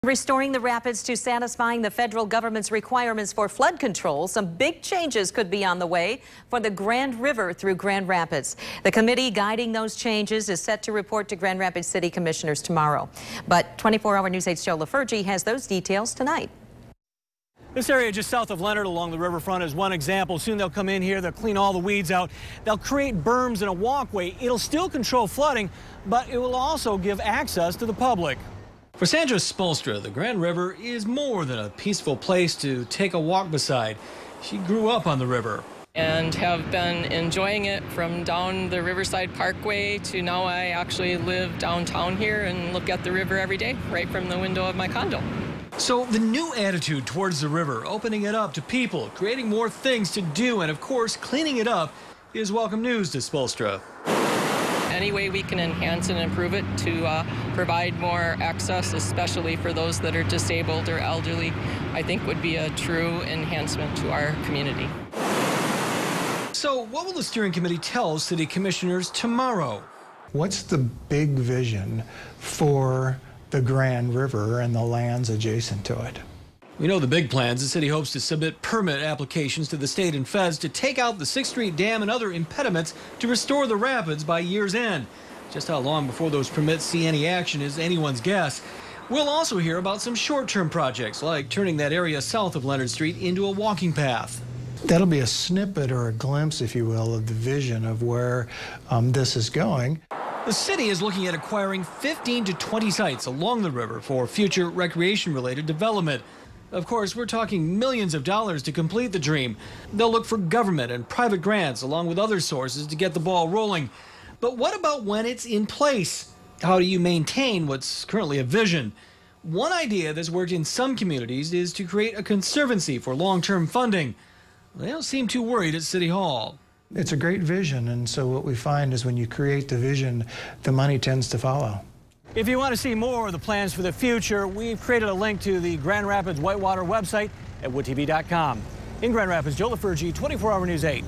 Restoring the rapids to satisfying the federal government's requirements for flood control. Some big changes could be on the way for the Grand River through Grand Rapids. The committee guiding those changes is set to report to Grand Rapids City Commissioners tomorrow. But 24-hour News 8's Joe LaFurgey has those details tonight. This area just south of Leonard along the riverfront is one example. Soon they'll come in here, they'll clean all the weeds out. They'll create berms and a walkway. It'll still control flooding, but it will also give access to the public. For Sandra Spolstra, the Grand River is more than a peaceful place to take a walk beside. She grew up on the river and have been enjoying it from down the Riverside Parkway to now I actually live downtown here and look at the river every day, right from the window of my condo. So the new attitude towards the river, opening it up to people, creating more things to do, and of course cleaning it up is welcome news to Spolstra. Any way we can enhance and improve it to provide more access, especially for those that are disabled or elderly, I think would be a true enhancement to our community. So what will the steering committee tell city commissioners tomorrow? What's the big vision for the Grand River and the lands adjacent to it? We know the big plans. The city hopes to submit permit applications to the state and feds to take out the 6th Street Dam and other impediments to restore the rapids by year's end. Just how long before those permits see any action is anyone's guess. We'll also hear about some short-term projects, like turning that area south of Leonard Street into a walking path. That'll be a snippet or a glimpse, if you will, of the vision of where this is going. The city is looking at acquiring 15 to 20 sites along the river for future recreation-related development. Of course, we're talking millions of dollars to complete the dream. They'll look for government and private grants along with other sources to get the ball rolling. But what about when it's in place? How do you maintain what's currently a vision? One idea that's worked in some communities is to create a conservancy for long-term funding. They don't seem too worried at City Hall. It's a great vision, and so what we find is when you create the vision, the money tends to follow. If you want to see more of the plans for the future, we've created a link to the Grand Rapids Whitewater website at woodtv.com. In Grand Rapids, Joe LaFurgey, 24-hour News 8.